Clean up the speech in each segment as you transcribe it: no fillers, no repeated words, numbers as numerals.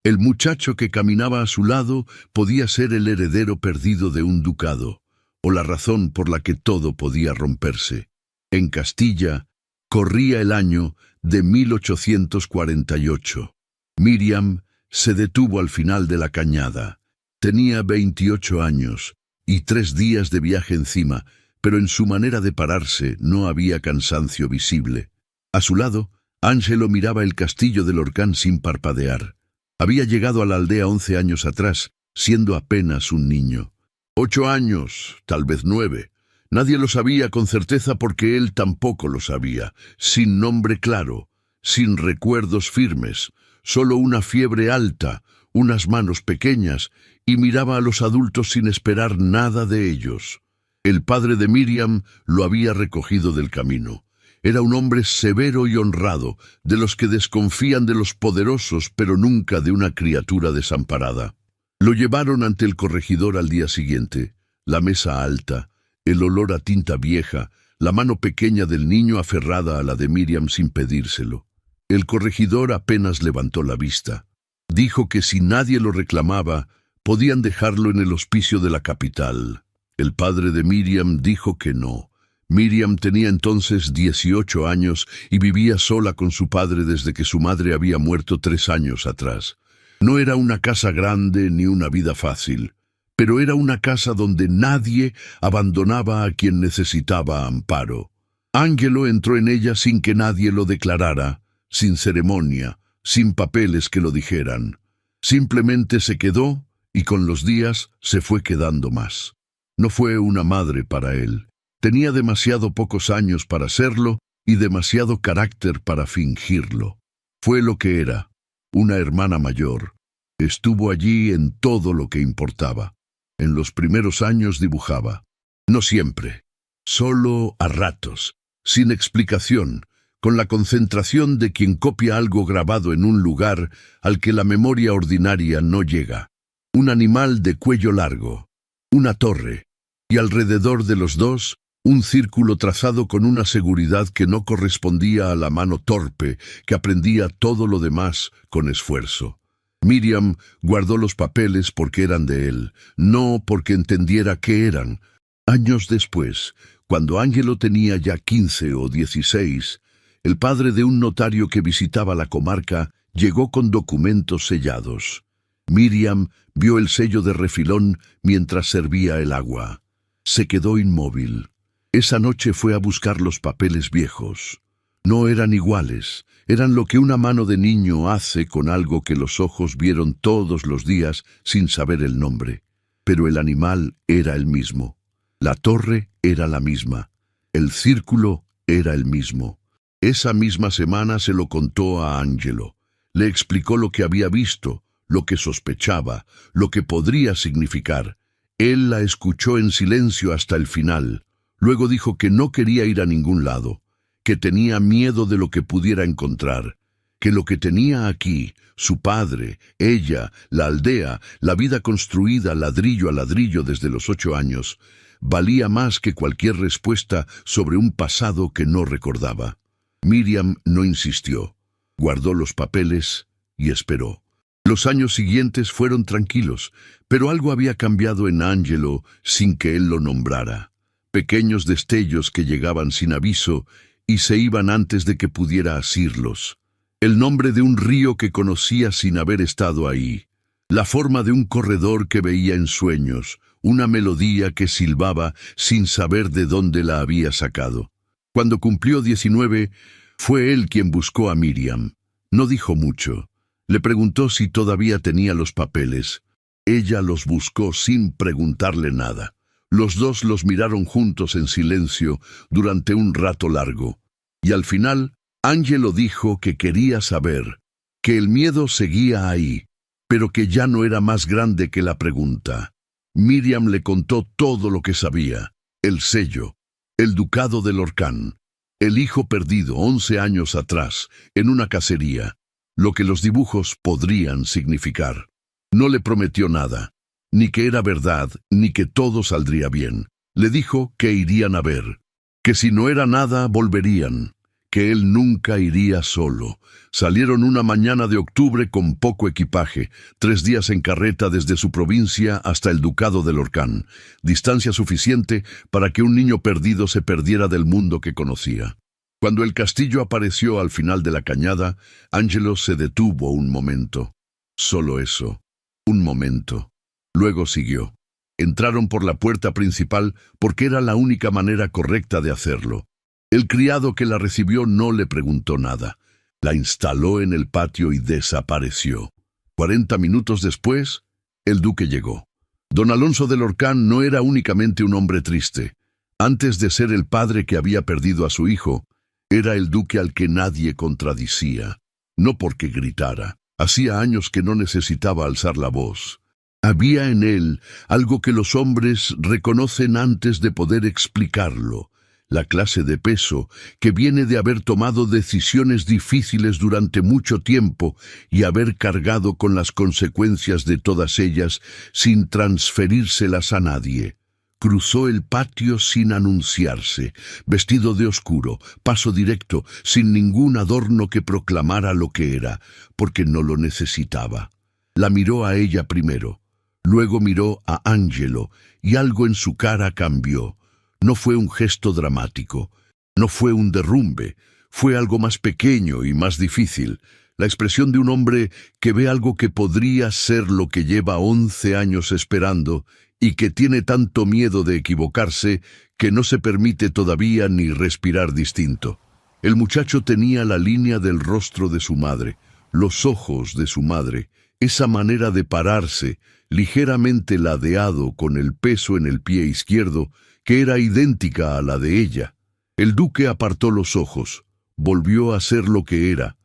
El muchacho que caminaba a su lado podía ser el heredero perdido de un ducado, o la razón por la que todo podía romperse. En Castilla, corría el año de 1848. Miriam se detuvo al final de la cañada. Tenía 28 años y 3 días de viaje encima, pero en su manera de pararse no había cansancio visible. A su lado, Ángelo miraba el castillo de Lorcán sin parpadear. Había llegado a la aldea 11 años atrás, siendo apenas un niño. 8 años, tal vez 9. Nadie lo sabía con certeza porque él tampoco lo sabía. Sin nombre claro, sin recuerdos firmes, solo una fiebre alta, unas manos pequeñas, y miraba a los adultos sin esperar nada de ellos. El padre de Miriam lo había recogido del camino. Era un hombre severo y honrado, de los que desconfían de los poderosos, pero nunca de una criatura desamparada. Lo llevaron ante el corregidor al día siguiente. La mesa alta, el olor a tinta vieja, la mano pequeña del niño aferrada a la de Miriam sin pedírselo. El corregidor apenas levantó la vista. Dijo que si nadie lo reclamaba, podían dejarlo en el hospicio de la capital. El padre de Miriam dijo que no. Miriam tenía entonces 18 años y vivía sola con su padre desde que su madre había muerto 3 años atrás. No era una casa grande ni una vida fácil, pero era una casa donde nadie abandonaba a quien necesitaba amparo. Ángelo entró en ella sin que nadie lo declarara, sin ceremonia, sin papeles que lo dijeran. Simplemente se quedó y con los días se fue quedando más. No fue una madre para él. Tenía demasiado pocos años para serlo y demasiado carácter para fingirlo. Fue lo que era, una hermana mayor. Estuvo allí en todo lo que importaba. En los primeros años dibujaba. No siempre, solo a ratos, sin explicación, con la concentración de quien copia algo grabado en un lugar al que la memoria ordinaria no llega. Un animal de cuello largo, una torre, y alrededor de los dos, un círculo trazado con una seguridad que no correspondía a la mano torpe que aprendía todo lo demás con esfuerzo. Miriam guardó los papeles porque eran de él, no porque entendiera qué eran. Años después, cuando Ángelo tenía ya 15 o 16, el padre de un notario que visitaba la comarca llegó con documentos sellados. Miriam vio el sello de refilón mientras servía el agua. Se quedó inmóvil. Esa noche fue a buscar los papeles viejos. No eran iguales, eran lo que una mano de niño hace con algo que los ojos vieron todos los días sin saber el nombre. Pero el animal era el mismo. La torre era la misma. El círculo era el mismo. Esa misma semana se lo contó a Ángelo. Le explicó lo que había visto, lo que sospechaba, lo que podría significar. Él la escuchó en silencio hasta el final. Luego dijo que no quería ir a ningún lado, que tenía miedo de lo que pudiera encontrar, que lo que tenía aquí, su padre, ella, la aldea, la vida construida ladrillo a ladrillo desde los 8 años, valía más que cualquier respuesta sobre un pasado que no recordaba. Miriam no insistió, guardó los papeles y esperó. Los años siguientes fueron tranquilos, pero algo había cambiado en Ángelo sin que él lo nombrara. Pequeños destellos que llegaban sin aviso y se iban antes de que pudiera asirlos. El nombre de un río que conocía sin haber estado ahí. La forma de un corredor que veía en sueños, una melodía que silbaba sin saber de dónde la había sacado. Cuando cumplió 19, fue él quien buscó a Miriam. No dijo mucho. Le preguntó si todavía tenía los papeles. Ella los buscó sin preguntarle nada. Los dos los miraron juntos en silencio durante un rato largo. Y al final, Ángelo dijo que quería saber, que el miedo seguía ahí, pero que ya no era más grande que la pregunta. Miriam le contó todo lo que sabía. El sello, el ducado de Lorcán, el hijo perdido 11 años atrás, en una cacería, lo que los dibujos podrían significar. No le prometió nada. Ni que era verdad, ni que todo saldría bien. Le dijo que irían a ver, que si no era nada, volverían, que él nunca iría solo. Salieron una mañana de octubre con poco equipaje, 3 días en carreta desde su provincia hasta el ducado de Lorcán, distancia suficiente para que un niño perdido se perdiera del mundo que conocía. Cuando el castillo apareció al final de la cañada, Angelo se detuvo un momento. Solo eso, un momento. Luego siguió. Entraron por la puerta principal porque era la única manera correcta de hacerlo. El criado que la recibió no le preguntó nada. La instaló en el patio y desapareció. 40 minutos después, el duque llegó. Don Alonso de Lorcán no era únicamente un hombre triste. Antes de ser el padre que había perdido a su hijo, era el duque al que nadie contradicía. No porque gritara. Hacía años que no necesitaba alzar la voz. Había en él algo que los hombres reconocen antes de poder explicarlo. La clase de peso que viene de haber tomado decisiones difíciles durante mucho tiempo y haber cargado con las consecuencias de todas ellas sin transferírselas a nadie. Cruzó el patio sin anunciarse, vestido de oscuro, paso directo, sin ningún adorno que proclamara lo que era, porque no lo necesitaba. La miró a ella primero, luego miró a Angelo, y algo en su cara cambió. No fue un gesto dramático, no fue un derrumbe, fue algo más pequeño y más difícil, la expresión de un hombre que ve algo que podría ser lo que lleva 11 años esperando y que tiene tanto miedo de equivocarse que no se permite todavía ni respirar distinto. El muchacho tenía la línea del rostro de su madre, los ojos de su madre, esa manera de pararse, ligeramente ladeado con el peso en el pie izquierdo, que era idéntica a la de ella. El duque apartó los ojos, volvió a ser lo que era.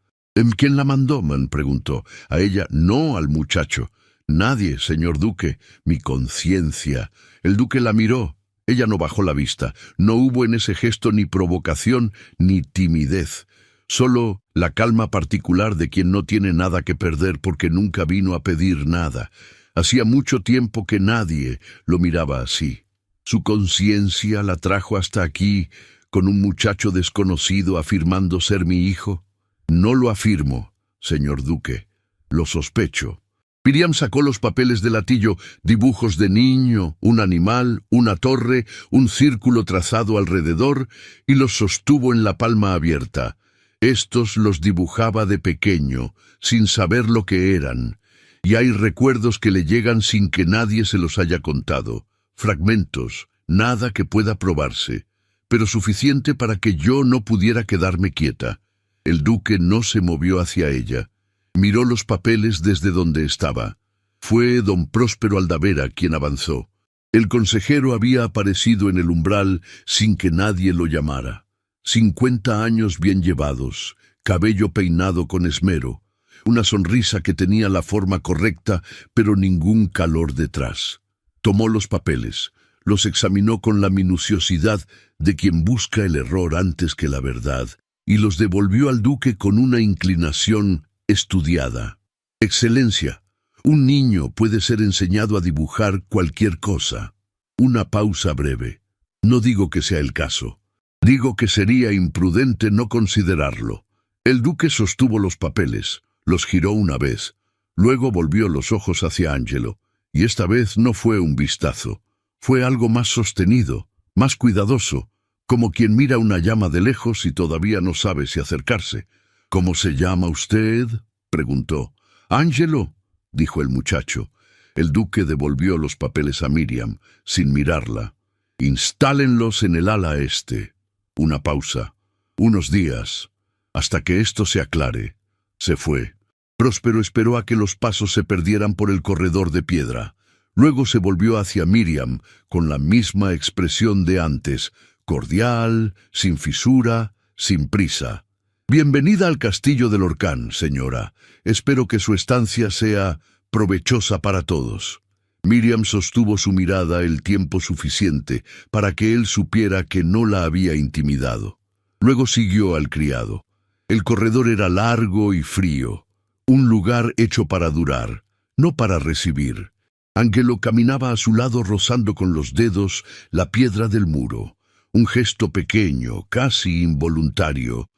¿Quién la mandó?, man preguntó. A ella, no al muchacho. Nadie, señor duque, mi conciencia. El duque la miró. Ella no bajó la vista. No hubo en ese gesto ni provocación ni timidez. Solo la calma particular de quien no tiene nada que perder porque nunca vino a pedir nada. Hacía mucho tiempo que nadie lo miraba así. Su conciencia la trajo hasta aquí con un muchacho desconocido afirmando ser mi hijo. No lo afirmo, señor duque. Lo sospecho. Miriam sacó los papeles del atillo, dibujos de niño, un animal, una torre, un círculo trazado alrededor, y los sostuvo en la palma abierta. Estos los dibujaba de pequeño, sin saber lo que eran, y hay recuerdos que le llegan sin que nadie se los haya contado. Fragmentos, nada que pueda probarse, pero suficiente para que yo no pudiera quedarme quieta. El duque no se movió hacia ella. Miró los papeles desde donde estaba. Fue don Próspero Aldavera quien avanzó. El consejero había aparecido en el umbral sin que nadie lo llamara. 50 años bien llevados, cabello peinado con esmero, una sonrisa que tenía la forma correcta, pero ningún calor detrás. Tomó los papeles, los examinó con la minuciosidad de quien busca el error antes que la verdad, y los devolvió al duque con una inclinación estudiada. Excelencia, un niño puede ser enseñado a dibujar cualquier cosa. Una pausa breve. No digo que sea el caso. Digo que sería imprudente no considerarlo. El duque sostuvo los papeles, los giró una vez, luego volvió los ojos hacia Angelo, y esta vez no fue un vistazo. Fue algo más sostenido, más cuidadoso, como quien mira una llama de lejos y todavía no sabe si acercarse. ¿Cómo se llama usted?, preguntó. Angelo, dijo el muchacho. El duque devolvió los papeles a Miriam, sin mirarla. Instálenlos en el ala este. Una pausa. Unos días. Hasta que esto se aclare. Se fue. Próspero esperó a que los pasos se perdieran por el corredor de piedra. Luego se volvió hacia Miriam, con la misma expresión de antes, cordial, sin fisura, sin prisa. Bienvenida al castillo de Lorcán, señora. Espero que su estancia sea provechosa para todos. Miriam sostuvo su mirada el tiempo suficiente para que él supiera que no la había intimidado. Luego siguió al criado. El corredor era largo y frío, un lugar hecho para durar, no para recibir. Angelo caminaba a su lado rozando con los dedos la piedra del muro, un gesto pequeño, casi involuntario,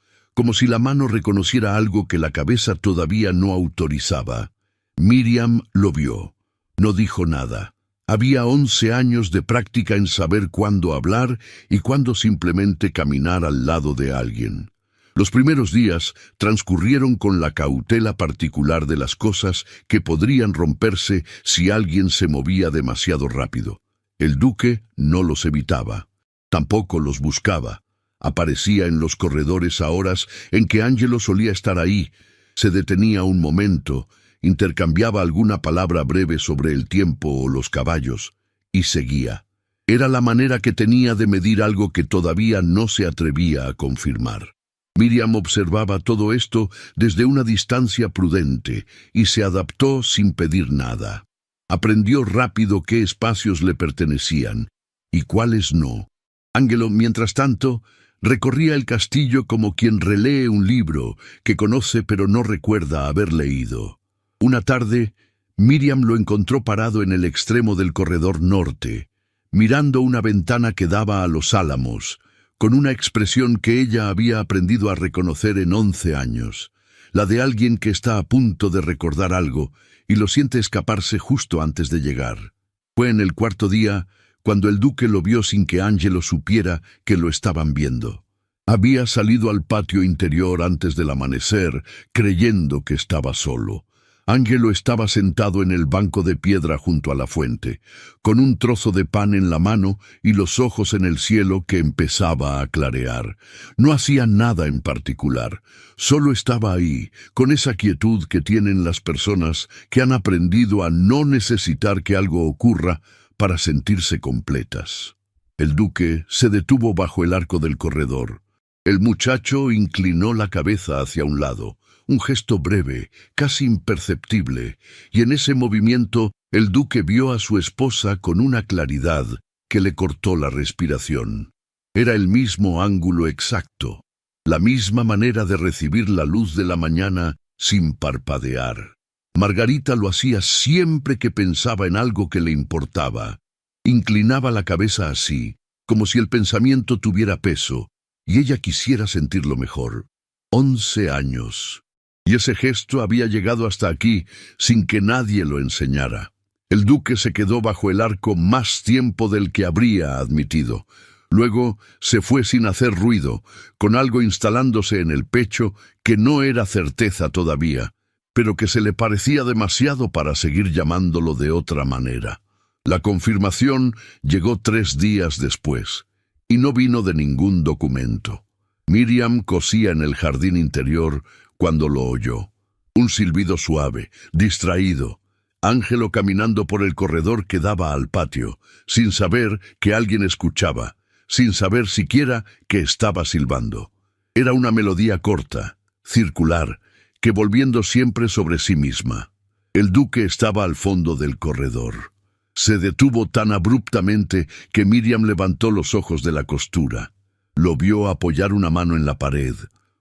como si la mano reconociera algo que la cabeza todavía no autorizaba. Miriam lo vio. No dijo nada. Había 11 años de práctica en saber cuándo hablar y cuándo simplemente caminar al lado de alguien. Los primeros días transcurrieron con la cautela particular de las cosas que podrían romperse si alguien se movía demasiado rápido. El duque no los evitaba. Tampoco los buscaba. Aparecía en los corredores a horas en que Angelo solía estar ahí. Se detenía un momento, intercambiaba alguna palabra breve sobre el tiempo o los caballos, y seguía. Era la manera que tenía de medir algo que todavía no se atrevía a confirmar. Miriam observaba todo esto desde una distancia prudente y se adaptó sin pedir nada. Aprendió rápido qué espacios le pertenecían y cuáles no. Angelo, mientras tanto, recorría el castillo como quien relee un libro que conoce pero no recuerda haber leído. Una tarde, Miriam lo encontró parado en el extremo del corredor norte, mirando una ventana que daba a los álamos, con una expresión que ella había aprendido a reconocer en 11 años, la de alguien que está a punto de recordar algo y lo siente escaparse justo antes de llegar. Fue en el cuarto día cuando el duque lo vio sin que Angelo supiera que lo estaban viendo. Había salido al patio interior antes del amanecer, creyendo que estaba solo. Angelo estaba sentado en el banco de piedra junto a la fuente, con un trozo de pan en la mano y los ojos en el cielo que empezaba a clarear. No hacía nada en particular, solo estaba ahí, con esa quietud que tienen las personas que han aprendido a no necesitar que algo ocurra para sentirse completas. El duque se detuvo bajo el arco del corredor. El muchacho inclinó la cabeza hacia un lado. Un gesto breve, casi imperceptible, y en ese movimiento el duque vio a su esposa con una claridad que le cortó la respiración. Era el mismo ángulo exacto, la misma manera de recibir la luz de la mañana sin parpadear. Margarita lo hacía siempre que pensaba en algo que le importaba. Inclinaba la cabeza así, como si el pensamiento tuviera peso, y ella quisiera sentirlo mejor. 11 años. Y ese gesto había llegado hasta aquí sin que nadie lo enseñara. El duque se quedó bajo el arco más tiempo del que habría admitido. Luego se fue sin hacer ruido, con algo instalándose en el pecho que no era certeza todavía, pero que se le parecía demasiado para seguir llamándolo de otra manera. La confirmación llegó 3 días después, y no vino de ningún documento. Miriam cosía en el jardín interior cuando lo oyó. Un silbido suave, distraído. Ángelo caminando por el corredor que daba al patio, sin saber que alguien escuchaba, sin saber siquiera que estaba silbando. Era una melodía corta, circular, que volviendo siempre sobre sí misma. El duque estaba al fondo del corredor. Se detuvo tan abruptamente que Miriam levantó los ojos de la costura. Lo vio apoyar una mano en la pared.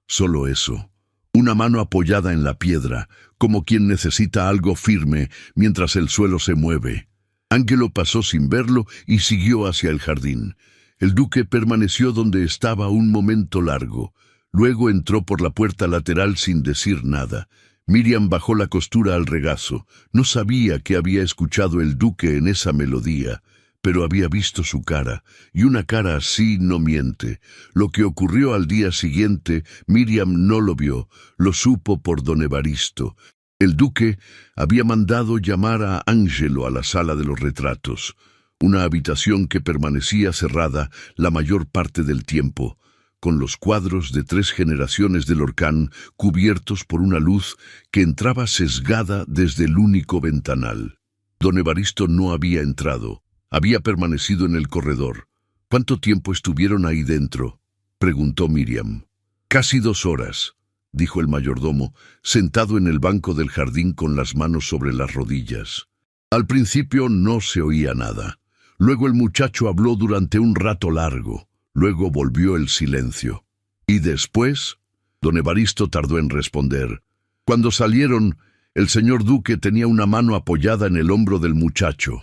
Solo eso. Una mano apoyada en la piedra, como quien necesita algo firme mientras el suelo se mueve. Ángelo pasó sin verlo y siguió hacia el jardín. El duque permaneció donde estaba un momento largo. Luego entró por la puerta lateral sin decir nada. Miriam bajó la costura al regazo. No sabía que había escuchado el duque en esa melodía, pero había visto su cara, y una cara así no miente. Lo que ocurrió al día siguiente, Miriam no lo vio, lo supo por don Evaristo. El duque había mandado llamar a Angelo a la sala de los retratos, una habitación que permanecía cerrada la mayor parte del tiempo, con los cuadros de 3 generaciones de Lorcán cubiertos por una luz que entraba sesgada desde el único ventanal. Don Evaristo no había entrado. Había permanecido en el corredor. ¿Cuánto tiempo estuvieron ahí dentro?, preguntó Miriam. Casi 2 horas, dijo el mayordomo, sentado en el banco del jardín con las manos sobre las rodillas. Al principio no se oía nada. Luego el muchacho habló durante un rato largo. Luego volvió el silencio. ¿Y después? Don Evaristo tardó en responder. Cuando salieron, el señor duque tenía una mano apoyada en el hombro del muchacho.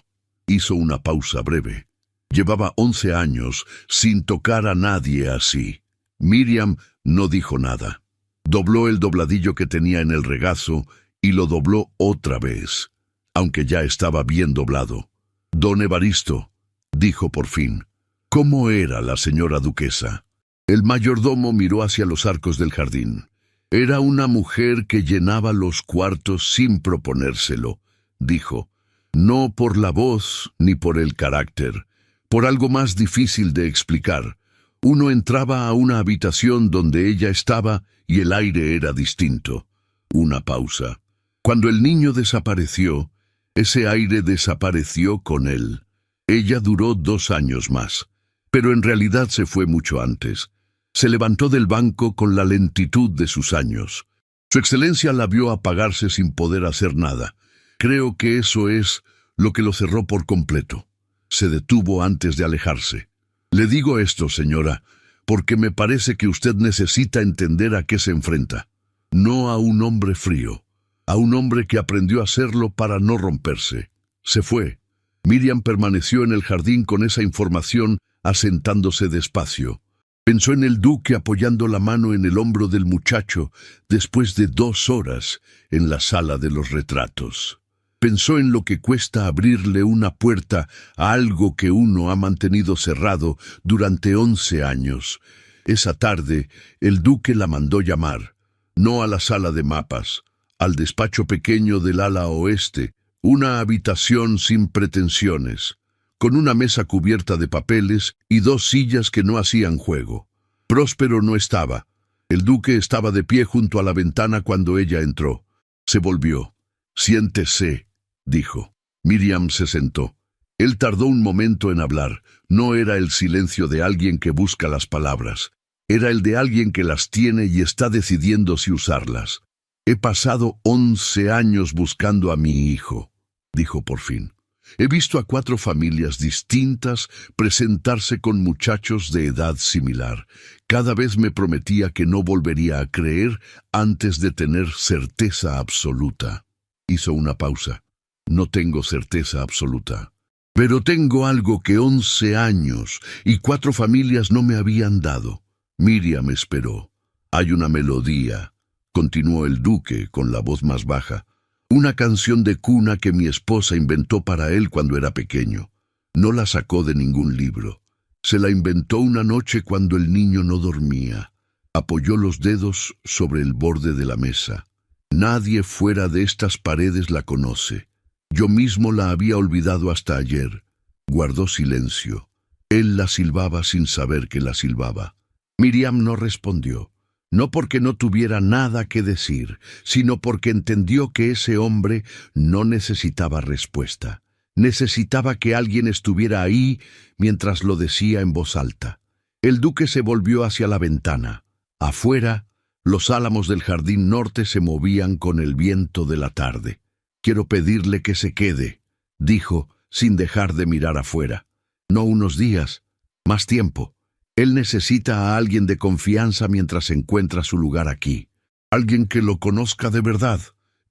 Hizo una pausa breve. Llevaba 11 años sin tocar a nadie así. Miriam no dijo nada. Dobló el dobladillo que tenía en el regazo y lo dobló otra vez, aunque ya estaba bien doblado. «Don Evaristo», dijo por fin. «¿Cómo era la señora duquesa?» El mayordomo miró hacia los arcos del jardín. «Era una mujer que llenaba los cuartos sin proponérselo», dijo. «No por la voz ni por el carácter, por algo más difícil de explicar. Uno entraba a una habitación donde ella estaba y el aire era distinto». Una pausa. «Cuando el niño desapareció, ese aire desapareció con él. Ella duró 2 años más, pero en realidad se fue mucho antes. Se levantó del banco con la lentitud de sus años. Su excelencia la vio apagarse sin poder hacer nada. Creo que eso es lo que lo cerró por completo. Se detuvo antes de alejarse. Le digo esto, señora, porque me parece que usted necesita entender a qué se enfrenta. No a un hombre frío, a un hombre que aprendió a hacerlo para no romperse. Se fue. Miriam permaneció en el jardín con esa información, asentándose despacio. Pensó en el duque apoyando la mano en el hombro del muchacho después de 2 horas en la sala de los retratos. Pensó en lo que cuesta abrirle una puerta a algo que uno ha mantenido cerrado durante 11 años. Esa tarde, el duque la mandó llamar, no a la sala de mapas, al despacho pequeño del ala oeste, una habitación sin pretensiones, con una mesa cubierta de papeles y 2 sillas que no hacían juego. Próspero no estaba. El duque estaba de pie junto a la ventana cuando ella entró. Se volvió. «Siéntese», dijo. Miriam se sentó. Él tardó un momento en hablar. No era el silencio de alguien que busca las palabras. Era el de alguien que las tiene y está decidiendo si usarlas. «He pasado 11 años buscando a mi hijo», dijo por fin. «He visto a 4 familias distintas presentarse con muchachos de edad similar. Cada vez me prometía que no volvería a creer antes de tener certeza absoluta». Hizo una pausa. «No tengo certeza absoluta. Pero tengo algo que 11 años y 4 familias no me habían dado». Miriam esperó. «Hay una melodía», continuó el duque con la voz más baja. «Una canción de cuna que mi esposa inventó para él cuando era pequeño. No la sacó de ningún libro. Se la inventó una noche cuando el niño no dormía. Apoyó los dedos sobre el borde de la mesa. Nadie fuera de estas paredes la conoce. Yo mismo la había olvidado hasta ayer». Guardó silencio. Él la silbaba sin saber que la silbaba. Miriam no respondió. No porque no tuviera nada que decir, sino porque entendió que ese hombre no necesitaba respuesta. Necesitaba que alguien estuviera ahí mientras lo decía en voz alta. El duque se volvió hacia la ventana. Afuera, los álamos del jardín norte se movían con el viento de la tarde. «Quiero pedirle que se quede», dijo, sin dejar de mirar afuera. «No unos días, más tiempo. Él necesita a alguien de confianza mientras encuentra su lugar aquí. Alguien que lo conozca de verdad».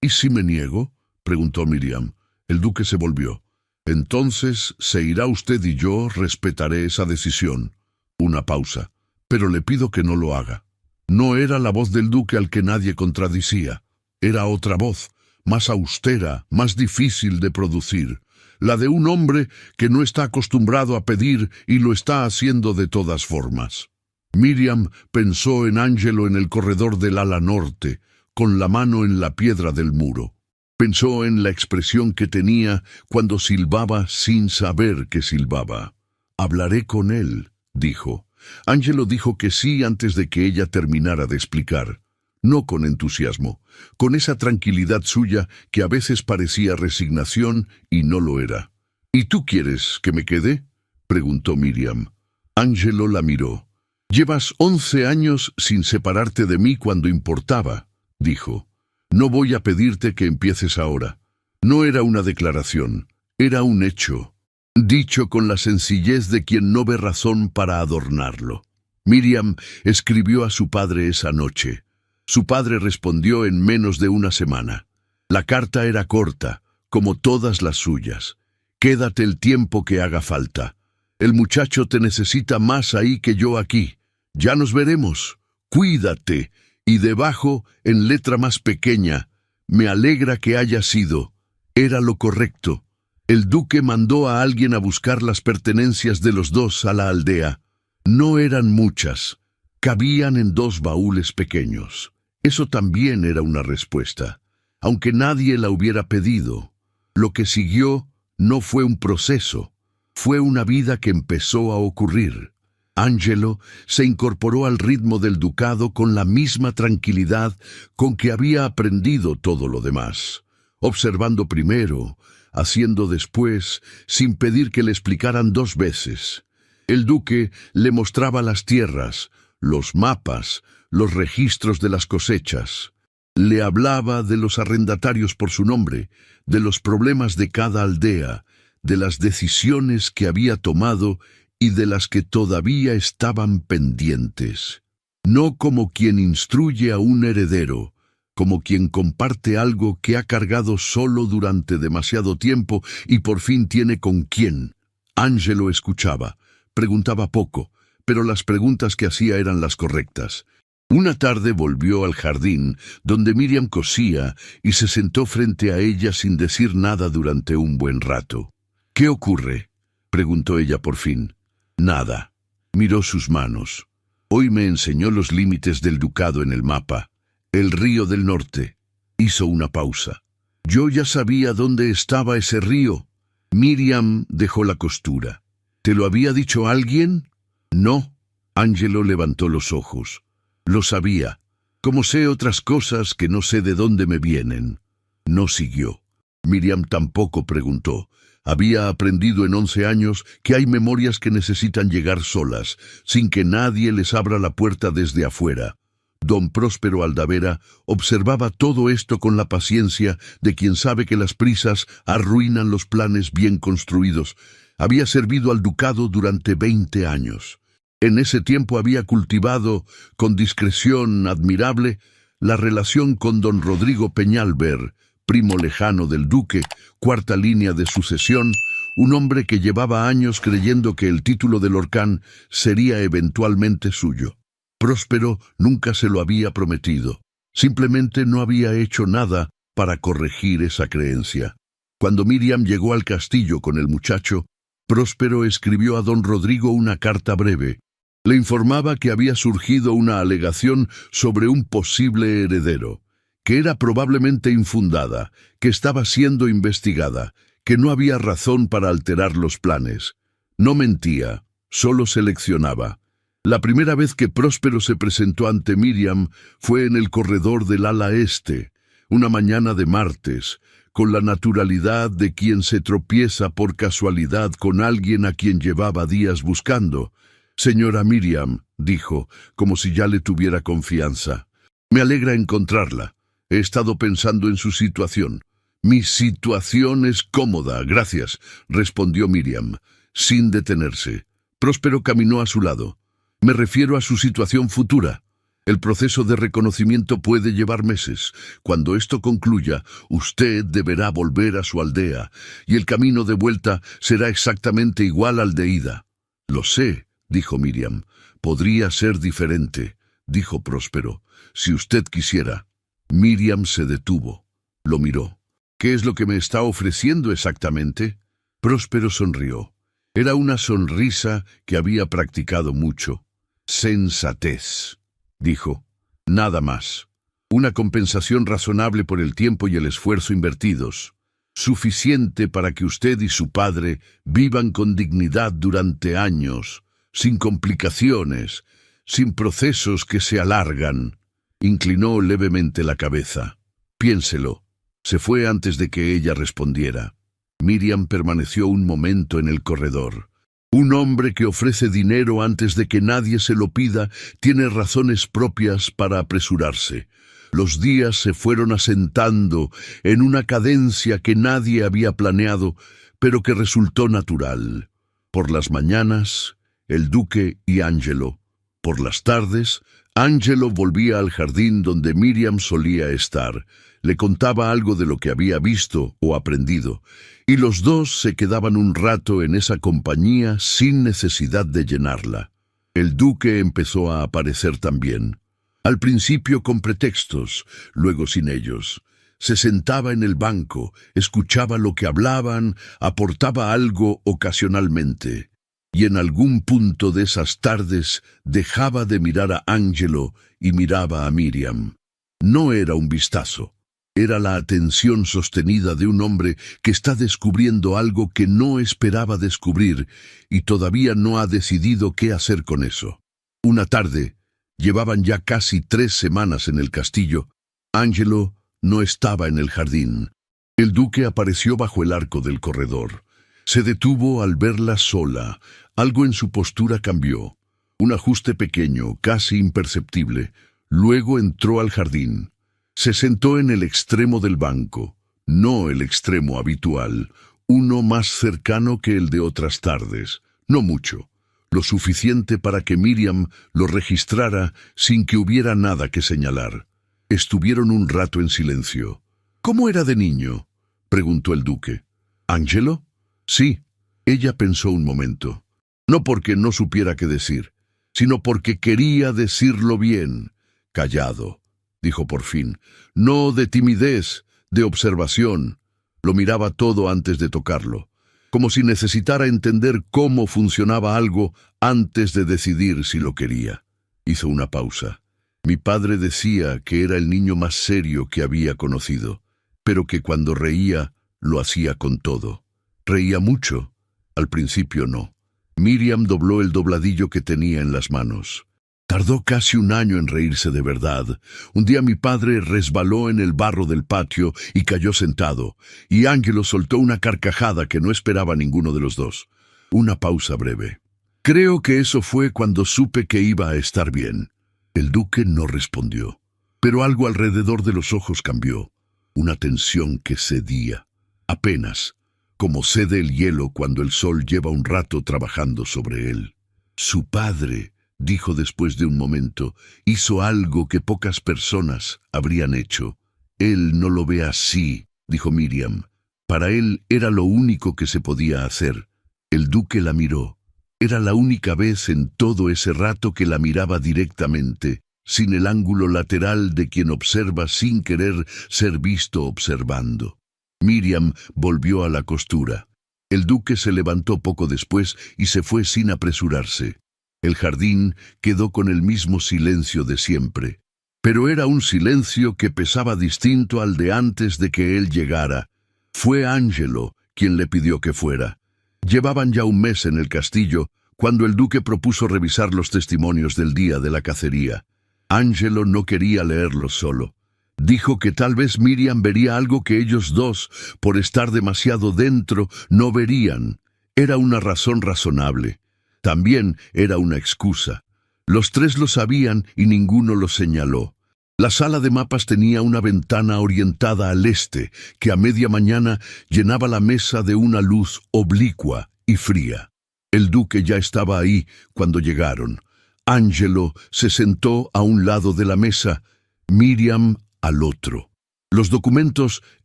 «¿Y si me niego?», preguntó Miriam. El duque se volvió. «Entonces se irá usted y yo respetaré esa decisión». Una pausa. «Pero le pido que no lo haga». No era la voz del duque al que nadie contradicía. Era otra voz, más austera, más difícil de producir. La de un hombre que no está acostumbrado a pedir y lo está haciendo de todas formas. Miriam pensó en Angelo en el corredor del ala norte, con la mano en la piedra del muro. Pensó en la expresión que tenía cuando silbaba sin saber que silbaba. «Hablaré con él», dijo. Angelo dijo que sí antes de que ella terminara de explicar. No con entusiasmo, con esa tranquilidad suya que a veces parecía resignación y no lo era. «¿Y tú quieres que me quede?», preguntó Miriam. Angelo la miró. «Llevas 11 años sin separarte de mí cuando importaba», dijo. «No voy a pedirte que empieces ahora». No era una declaración, era un hecho, dicho con la sencillez de quien no ve razón para adornarlo. Miriam escribió a su padre esa noche. Su padre respondió en menos de una semana. La carta era corta, como todas las suyas. «Quédate el tiempo que haga falta. El muchacho te necesita más ahí que yo aquí. Ya nos veremos. Cuídate. Y debajo, en letra más pequeña, «Me alegra que haya sido». Era lo correcto. El duque mandó a alguien a buscar las pertenencias de los dos a la aldea. No eran muchas. Cabían en 2 baúles pequeños. Eso también era una respuesta, aunque nadie la hubiera pedido. Lo que siguió no fue un proceso, fue una vida que empezó a ocurrir. Angelo se incorporó al ritmo del ducado con la misma tranquilidad con que había aprendido todo lo demás, observando primero, haciendo después, sin pedir que le explicaran 2 veces. El duque le mostraba las tierras, los mapas, los registros de las cosechas. Le hablaba de los arrendatarios por su nombre, de los problemas de cada aldea, de las decisiones que había tomado y de las que todavía estaban pendientes. No como quien instruye a un heredero, como quien comparte algo que ha cargado solo durante demasiado tiempo y por fin tiene con quién. Angelo escuchaba, preguntaba poco, pero las preguntas que hacía eran las correctas. Una tarde volvió al jardín, donde Miriam cosía, y se sentó frente a ella sin decir nada durante un buen rato. «¿Qué ocurre?», preguntó ella por fin. «Nada». Miró sus manos. «Hoy me enseñó los límites del ducado en el mapa. El río del norte». Hizo una pausa. «Yo ya sabía dónde estaba ese río». Miriam dejó la costura. «¿Te lo había dicho alguien?». «No». Angelo levantó los ojos. «Lo sabía, como sé otras cosas que no sé de dónde me vienen». No siguió. Miriam tampoco preguntó. Había aprendido en 11 años que hay memorias que necesitan llegar solas, sin que nadie les abra la puerta desde afuera. Don Próspero Aldavera observaba todo esto con la paciencia de quien sabe que las prisas arruinan los planes bien construidos. Había servido al ducado durante 20 años. En ese tiempo había cultivado, con discreción admirable, la relación con don Rodrigo Peñalver, primo lejano del duque, 4ª línea de sucesión, un hombre que llevaba años creyendo que el título de Lorcán sería eventualmente suyo. Próspero nunca se lo había prometido. Simplemente no había hecho nada para corregir esa creencia. Cuando Miriam llegó al castillo con el muchacho, Próspero escribió a don Rodrigo una carta breve. Le informaba que había surgido una alegación sobre un posible heredero, que era probablemente infundada, que estaba siendo investigada, que no había razón para alterar los planes. No mentía, solo seleccionaba. La primera vez que Próspero se presentó ante Miriam fue en el corredor del ala este, una mañana de martes, con la naturalidad de quien se tropieza por casualidad con alguien a quien llevaba días buscando. «Señora Miriam», dijo, como si ya le tuviera confianza, «me alegra encontrarla. He estado pensando en su situación». «Mi situación es cómoda, gracias», respondió Miriam, sin detenerse. Próspero caminó a su lado. «Me refiero a su situación futura. El proceso de reconocimiento puede llevar meses. Cuando esto concluya, usted deberá volver a su aldea, y el camino de vuelta será exactamente igual al de ida». «Lo sé», dijo Miriam. «Podría ser diferente», dijo Próspero, «si usted quisiera». Miriam se detuvo. Lo miró. «¿Qué es lo que me está ofreciendo exactamente?». Próspero sonrió. Era una sonrisa que había practicado mucho. «Sensatez», dijo. «Nada más. Una compensación razonable por el tiempo y el esfuerzo invertidos. Suficiente para que usted y su padre vivan con dignidad durante años, sin complicaciones, sin procesos que se alargan». Inclinó levemente la cabeza. «Piénselo». Se fue antes de que ella respondiera. Miriam permaneció un momento en el corredor. Un hombre que ofrece dinero antes de que nadie se lo pida tiene razones propias para apresurarse. Los días se fueron asentando en una cadencia que nadie había planeado, pero que resultó natural. Por las mañanas, el duque y Angelo. Por las tardes, Angelo volvía al jardín donde Miriam solía estar. Le contaba algo de lo que había visto o aprendido, y los dos se quedaban un rato en esa compañía sin necesidad de llenarla. El duque empezó a aparecer también. Al principio con pretextos, luego sin ellos. Se sentaba en el banco, escuchaba lo que hablaban, aportaba algo ocasionalmente. Y en algún punto de esas tardes dejaba de mirar a Angelo y miraba a Miriam. No era un vistazo. Era la atención sostenida de un hombre que está descubriendo algo que no esperaba descubrir y todavía no ha decidido qué hacer con eso. Una tarde, llevaban ya casi 3 semanas en el castillo, Angelo no estaba en el jardín. El duque apareció bajo el arco del corredor. Se detuvo al verla sola. Algo en su postura cambió. Un ajuste pequeño, casi imperceptible. Luego entró al jardín. Se sentó en el extremo del banco, no el extremo habitual, uno más cercano que el de otras tardes, no mucho, lo suficiente para que Miriam lo registrara sin que hubiera nada que señalar. Estuvieron un rato en silencio. ¿Cómo era de niño?, preguntó el duque. ¿Angelo? Sí, ella pensó un momento. No porque no supiera qué decir, sino porque quería decirlo bien. Callado, dijo por fin. No de timidez, de observación. Lo miraba todo antes de tocarlo, como si necesitara entender cómo funcionaba algo antes de decidir si lo quería. Hizo una pausa. Mi padre decía que era el niño más serio que había conocido, pero que cuando reía, lo hacía con todo. Reía mucho. Al principio no. Miriam dobló el dobladillo que tenía en las manos. Tardó casi 1 año en reírse de verdad. Un día mi padre resbaló en el barro del patio y cayó sentado, y Angelo soltó una carcajada que no esperaba ninguno de los dos. Una pausa breve. Creo que eso fue cuando supe que iba a estar bien. El duque no respondió, pero algo alrededor de los ojos cambió. Una tensión que cedía, apenas, como cede el hielo cuando el sol lleva un rato trabajando sobre él. Su padre, dijo después de un momento, hizo algo que pocas personas habrían hecho. Él no lo ve así, dijo Miriam. Para él era lo único que se podía hacer. El duque la miró. Era la única vez en todo ese rato que la miraba directamente, sin el ángulo lateral de quien observa sin querer ser visto observando. Miriam volvió a la costura. El duque se levantó poco después y se fue sin apresurarse. El jardín quedó con el mismo silencio de siempre, pero era un silencio que pesaba distinto al de antes de que él llegara. Fue Angelo quien le pidió que fuera. Llevaban ya 1 mes en el castillo cuando el duque propuso revisar los testimonios del día de la cacería. Angelo no quería leerlos solo. Dijo que tal vez Miriam vería algo que ellos dos, por estar demasiado dentro, no verían. Era una razón razonable. También era una excusa. Los 3 lo sabían y ninguno lo señaló. La sala de mapas tenía una ventana orientada al este, que a media mañana llenaba la mesa de una luz oblicua y fría. El duque ya estaba ahí cuando llegaron. Angelo se sentó a un lado de la mesa, Miriam al otro. Los documentos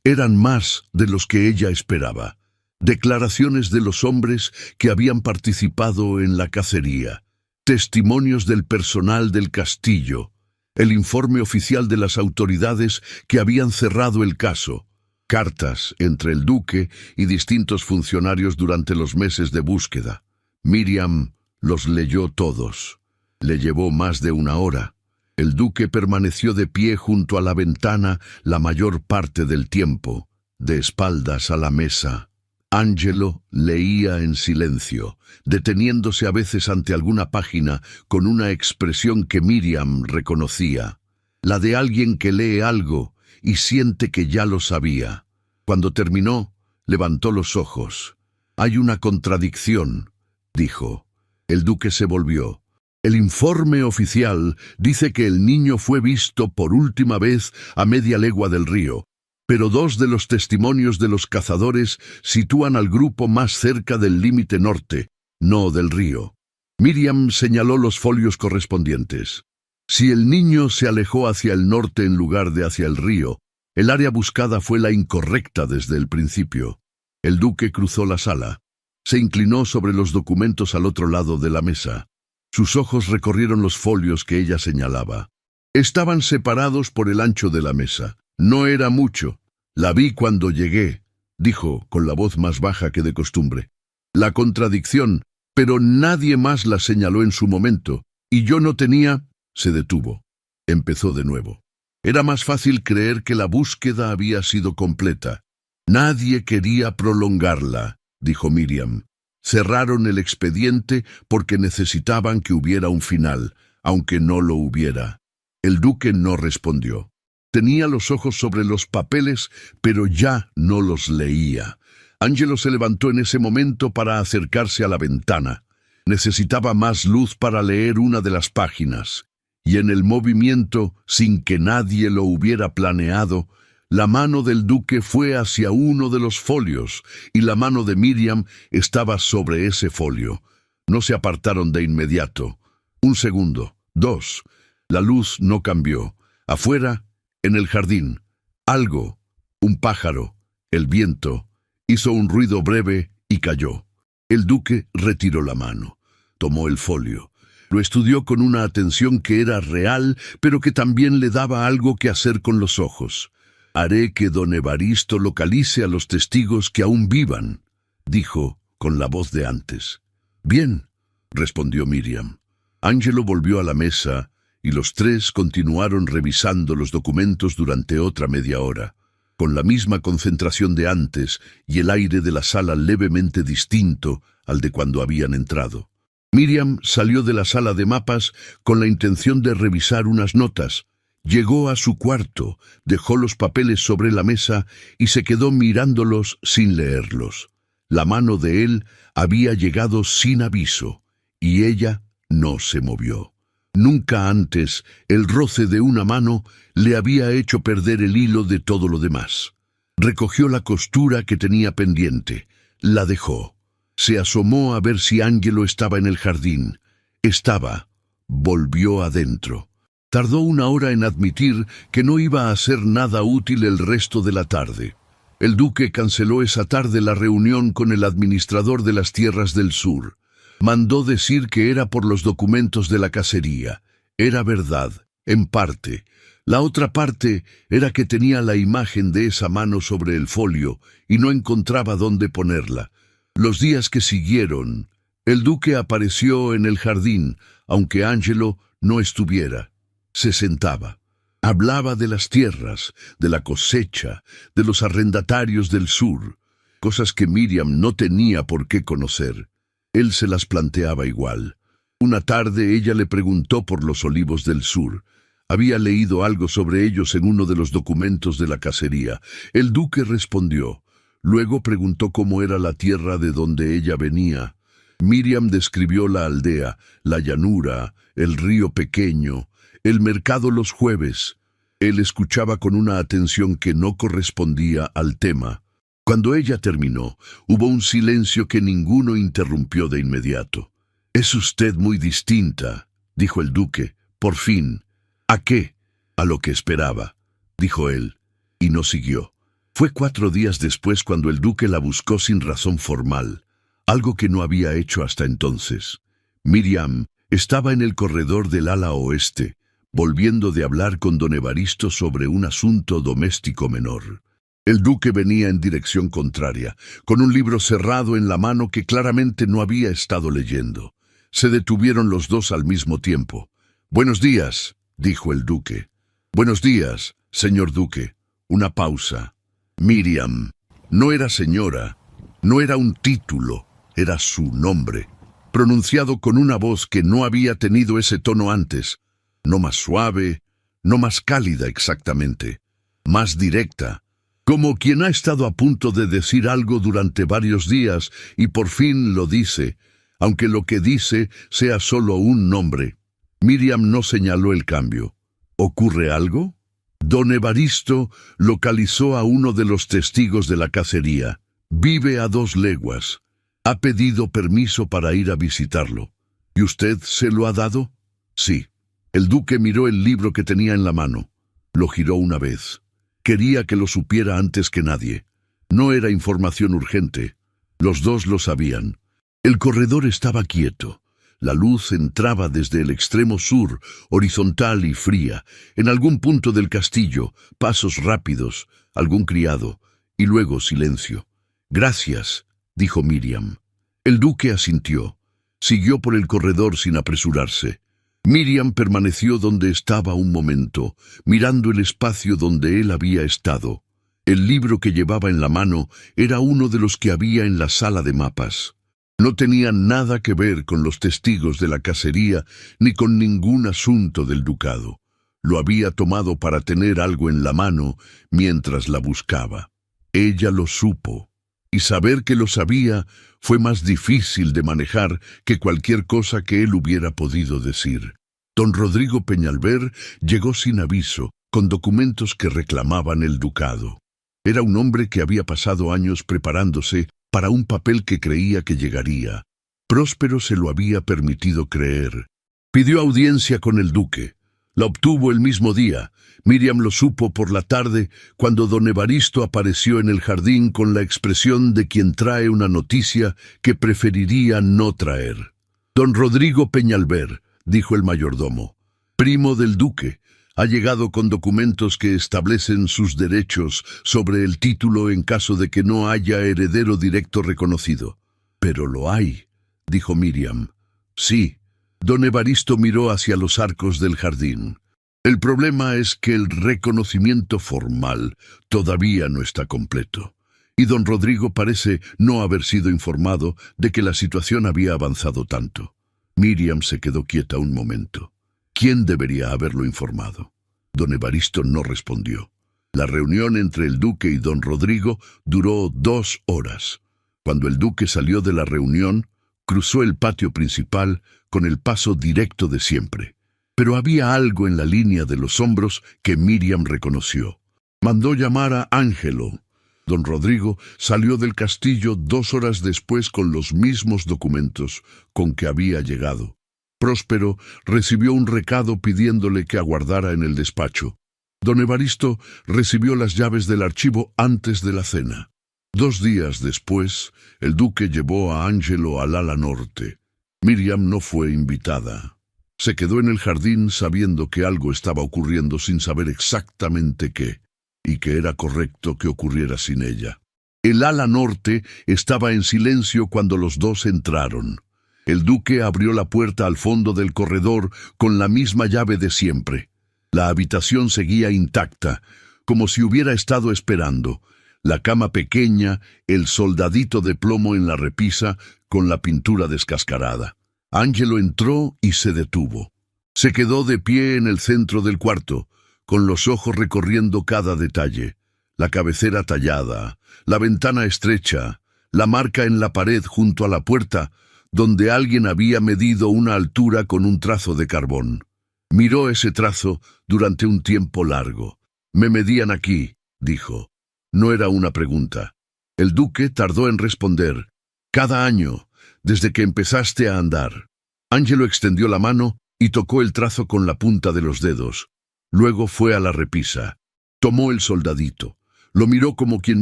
eran más de los que ella esperaba. Declaraciones de los hombres que habían participado en la cacería, testimonios del personal del castillo, el informe oficial de las autoridades que habían cerrado el caso, cartas entre el duque y distintos funcionarios durante los meses de búsqueda. Miriam los leyó todos. Le llevó más de 1 hora. El duque permaneció de pie junto a la ventana la mayor parte del tiempo, de espaldas a la mesa. Angelo leía en silencio, deteniéndose a veces ante alguna página con una expresión que Miriam reconocía, la de alguien que lee algo y siente que ya lo sabía. Cuando terminó, levantó los ojos. «Hay una contradicción», dijo. El duque se volvió. «El informe oficial dice que el niño fue visto por última vez a media legua del río, pero 2 de los testimonios de los cazadores sitúan al grupo más cerca del límite norte, no del río». Miriam señaló los folios correspondientes. Si el niño se alejó hacia el norte en lugar de hacia el río, el área buscada fue la incorrecta desde el principio. El duque cruzó la sala. Se inclinó sobre los documentos al otro lado de la mesa. Sus ojos recorrieron los folios que ella señalaba. Estaban separados por el ancho de la mesa. No era mucho. La vi cuando llegué, dijo con la voz más baja que de costumbre. La contradicción, pero nadie más la señaló en su momento, y yo no tenía... Se detuvo. Empezó de nuevo. Era más fácil creer que la búsqueda había sido completa. Nadie quería prolongarla, dijo Miriam. Cerraron el expediente porque necesitaban que hubiera un final, aunque no lo hubiera. El duque no respondió. Tenía los ojos sobre los papeles, pero ya no los leía. Angelo se levantó en ese momento para acercarse a la ventana. Necesitaba más luz para leer una de las páginas. Y en el movimiento, sin que nadie lo hubiera planeado, la mano del duque fue hacia uno de los folios, y la mano de Miriam estaba sobre ese folio. No se apartaron de inmediato. 1 segundo, 2. La luz no cambió. Afuera, en el jardín, algo, un pájaro, el viento, hizo un ruido breve y cayó. El duque retiró la mano, tomó el folio, lo estudió con una atención que era real, pero que también le daba algo que hacer con los ojos. «Haré que don Evaristo localice a los testigos que aún vivan», dijo con la voz de antes. «Bien», respondió Miriam. Angelo volvió a la mesa y los tres continuaron revisando los documentos durante otra media hora, con la misma concentración de antes y el aire de la sala levemente distinto al de cuando habían entrado. Miriam salió de la sala de mapas con la intención de revisar unas notas. Llegó a su cuarto, dejó los papeles sobre la mesa y se quedó mirándolos sin leerlos. La mano de él había llegado sin aviso, y ella no se movió. Nunca antes el roce de una mano le había hecho perder el hilo de todo lo demás. Recogió la costura que tenía pendiente, la dejó. Se asomó a ver si Angelo estaba en el jardín. Estaba. Volvió adentro. Tardó 1 hora en admitir que no iba a hacer nada útil el resto de la tarde. El duque canceló esa tarde la reunión con el administrador de las tierras del sur. Mandó decir que era por los documentos de la cacería. Era verdad, en parte. La otra parte era que tenía la imagen de esa mano sobre el folio y no encontraba dónde ponerla. Los días que siguieron, el duque apareció en el jardín, aunque Angelo no estuviera. Se sentaba. Hablaba de las tierras, de la cosecha, de los arrendatarios del sur, cosas que Miriam no tenía por qué conocer. Él se las planteaba igual. Una tarde ella le preguntó por los olivos del sur. Había leído algo sobre ellos en uno de los documentos de la cacería. El duque respondió. Luego preguntó cómo era la tierra de donde ella venía. Miriam describió la aldea, la llanura, el río pequeño, el mercado los jueves. Él escuchaba con una atención que no correspondía al tema. Cuando ella terminó, hubo un silencio que ninguno interrumpió de inmediato. «Es usted muy distinta», dijo el duque, por fin. «¿A qué?» «A lo que esperaba», dijo él, y no siguió. Fue 4 días después cuando el duque la buscó sin razón formal, algo que no había hecho hasta entonces. Miriam estaba en el corredor del ala oeste, volviendo de hablar con don Evaristo sobre un asunto doméstico menor. El duque venía en dirección contraria, con un libro cerrado en la mano que claramente no había estado leyendo. Se detuvieron los dos al mismo tiempo. «Buenos días», dijo el duque. «Buenos días, señor duque». Una pausa. Miriam. No era señora, no era un título, era su nombre, pronunciado con una voz que no había tenido ese tono antes. No más suave, no más cálida exactamente, más directa. Como quien ha estado a punto de decir algo durante varios días y por fin lo dice, aunque lo que dice sea solo un nombre. Miriam no señaló el cambio. ¿Ocurre algo? Don Evaristo localizó a uno de los testigos de la cacería. Vive a 2 leguas. Ha pedido permiso para ir a visitarlo. ¿Y usted se lo ha dado? Sí. El duque miró el libro que tenía en la mano. Lo giró una vez. Quería que lo supiera antes que nadie. No era información urgente. Los dos lo sabían. El corredor estaba quieto. La luz entraba desde el extremo sur, horizontal y fría. En algún punto del castillo, pasos rápidos, algún criado, y luego silencio. «Gracias», dijo Miriam. El duque asintió. Siguió por el corredor sin apresurarse. Miriam permaneció donde estaba un momento, mirando el espacio donde él había estado. El libro que llevaba en la mano era uno de los que había en la sala de mapas. No tenía nada que ver con los testigos de la cacería ni con ningún asunto del ducado. Lo había tomado para tener algo en la mano mientras la buscaba. Ella lo supo, y saber que lo sabía fue más difícil de manejar que cualquier cosa que él hubiera podido decir. Don Rodrigo Peñalver llegó sin aviso, con documentos que reclamaban el ducado. Era un hombre que había pasado años preparándose para un papel que creía que llegaría. Próspero se lo había permitido creer. Pidió audiencia con el duque. La obtuvo el mismo día. Miriam lo supo por la tarde, cuando don Evaristo apareció en el jardín con la expresión de quien trae una noticia que preferiría no traer. «Don Rodrigo Peñalver», dijo el mayordomo, «primo del duque, ha llegado con documentos que establecen sus derechos sobre el título en caso de que no haya heredero directo reconocido». «Pero lo hay», dijo Miriam. «Sí». Don Evaristo miró hacia los arcos del jardín. «El problema es que el reconocimiento formal todavía no está completo, y don Rodrigo parece no haber sido informado de que la situación había avanzado tanto». Miriam se quedó quieta un momento. ¿Quién debería haberlo informado? Don Evaristo no respondió. La reunión entre el duque y don Rodrigo duró 2 horas. Cuando el duque salió de la reunión, cruzó el patio principal con el paso directo de siempre. Pero había algo en la línea de los hombros que Miriam reconoció. Mandó llamar a Ángelo. Don Rodrigo salió del castillo 2 horas después con los mismos documentos con que había llegado. Próspero recibió un recado pidiéndole que aguardara en el despacho. Don Evaristo recibió las llaves del archivo antes de la cena. 2 días después, el duque llevó a Ángelo al ala norte. Miriam no fue invitada. Se quedó en el jardín sabiendo que algo estaba ocurriendo sin saber exactamente qué, y que era correcto que ocurriera sin ella. El ala norte estaba en silencio cuando los dos entraron. El duque abrió la puerta al fondo del corredor con la misma llave de siempre. La habitación seguía intacta, como si hubiera estado esperando. La cama pequeña, el soldadito de plomo en la repisa, con la pintura descascarada. Ángelo entró y se detuvo. Se quedó de pie en el centro del cuarto, con los ojos recorriendo cada detalle. La cabecera tallada, la ventana estrecha, la marca en la pared junto a la puerta, donde alguien había medido una altura con un trazo de carbón. Miró ese trazo durante un tiempo largo. «Me medían aquí», dijo. No era una pregunta. El duque tardó en responder. «Cada año, desde que empezaste a andar». Ángelo extendió la mano y tocó el trazo con la punta de los dedos. Luego fue a la repisa. Tomó el soldadito. Lo miró como quien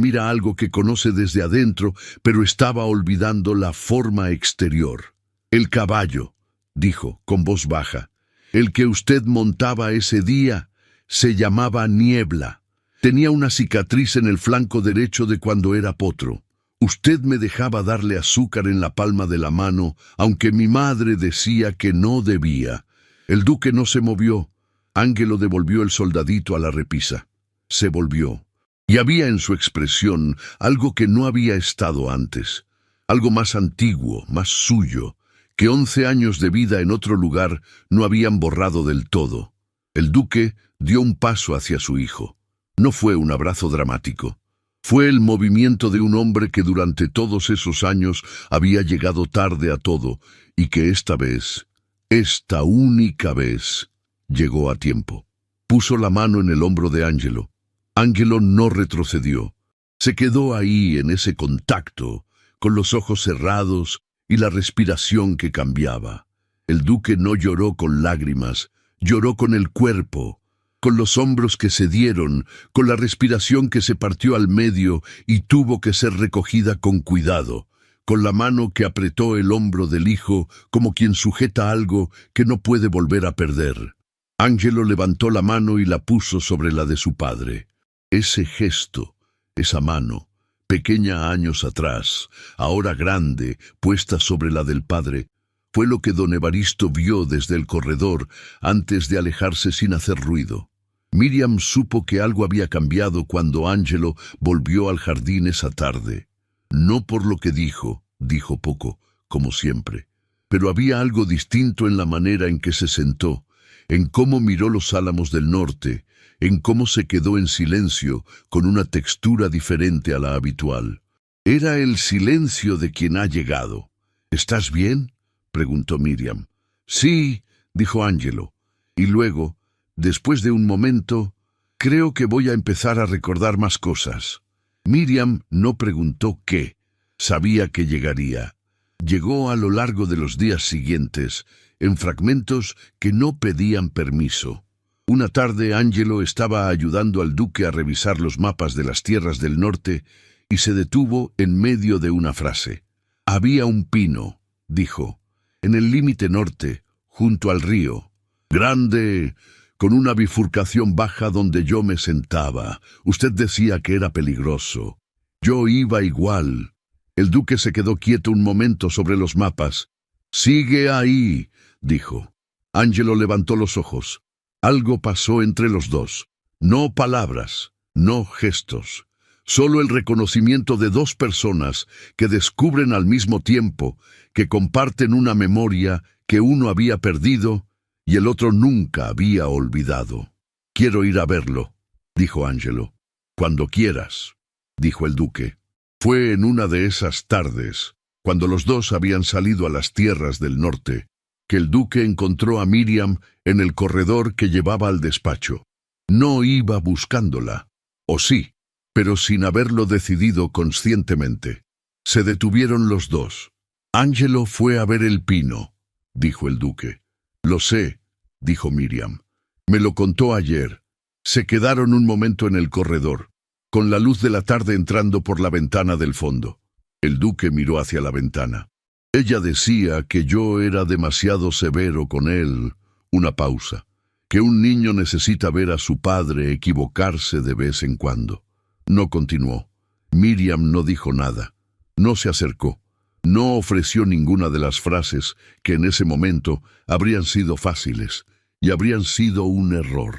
mira algo que conoce desde adentro, pero estaba olvidando la forma exterior. «El caballo», dijo con voz baja. «El que usted montaba ese día se llamaba Niebla. Tenía una cicatriz en el flanco derecho de cuando era potro. Usted me dejaba darle azúcar en la palma de la mano, aunque mi madre decía que no debía». El duque no se movió. Ángelo devolvió el soldadito a la repisa. Se volvió. Y había en su expresión algo que no había estado antes. Algo más antiguo, más suyo, que 11 años de vida en otro lugar no habían borrado del todo. El duque dio un paso hacia su hijo. No fue un abrazo dramático. Fue el movimiento de un hombre que durante todos esos años había llegado tarde a todo y que esta vez, esta única vez, llegó a tiempo. Puso la mano en el hombro de Ángelo. Ángelo no retrocedió. Se quedó ahí en ese contacto, con los ojos cerrados y la respiración que cambiaba. El duque no lloró con lágrimas, lloró con el cuerpo, con los hombros que se dieron, con la respiración que se partió al medio y tuvo que ser recogida con cuidado, con la mano que apretó el hombro del hijo como quien sujeta algo que no puede volver a perder. Angelo levantó la mano y la puso sobre la de su padre. Ese gesto, esa mano, pequeña años atrás, ahora grande, puesta sobre la del padre, fue lo que don Evaristo vio desde el corredor antes de alejarse sin hacer ruido. Miriam supo que algo había cambiado cuando Angelo volvió al jardín esa tarde. No por lo que dijo poco, como siempre, pero había algo distinto en la manera en que se sentó, en cómo miró los álamos del norte, en cómo se quedó en silencio con una textura diferente a la habitual. Era el silencio de quien ha llegado. ¿Estás bien?, preguntó Miriam. Sí, dijo Angelo, y luego, después de un momento, creo que voy a empezar a recordar más cosas. Miriam no preguntó qué, sabía que llegaría. Llegó a lo largo de los días siguientes, en fragmentos que no pedían permiso. Una tarde Angelo estaba ayudando al duque a revisar los mapas de las tierras del norte y se detuvo en medio de una frase. Había un pino, dijo, en el límite norte, junto al río. Grande, con una bifurcación baja donde yo me sentaba. Usted decía que era peligroso. Yo iba igual. El duque se quedó quieto un momento sobre los mapas. «Sigue ahí», dijo. Angelo levantó los ojos. Algo pasó entre los dos. No palabras, no gestos. Solo el reconocimiento de dos personas que descubren al mismo tiempo, que comparten una memoria que uno había perdido y el otro nunca había olvidado. «Quiero ir a verlo», dijo Angelo. «Cuando quieras», dijo el duque. Fue en una de esas tardes, cuando los dos habían salido a las tierras del norte, que el duque encontró a Miriam en el corredor que llevaba al despacho. No iba buscándola, o sí, pero sin haberlo decidido conscientemente. Se detuvieron los dos. «Angelo fue a ver el pino», dijo el duque. «Lo sé», dijo Miriam. «Me lo contó ayer». Se quedaron un momento en el corredor, con la luz de la tarde entrando por la ventana del fondo. El duque miró hacia la ventana. «Ella decía que yo era demasiado severo con él». Una pausa. «Que un niño necesita ver a su padre equivocarse de vez en cuando». No continuó. Miriam no dijo nada. No se acercó. No ofreció ninguna de las frases que en ese momento habrían sido fáciles y habrían sido un error.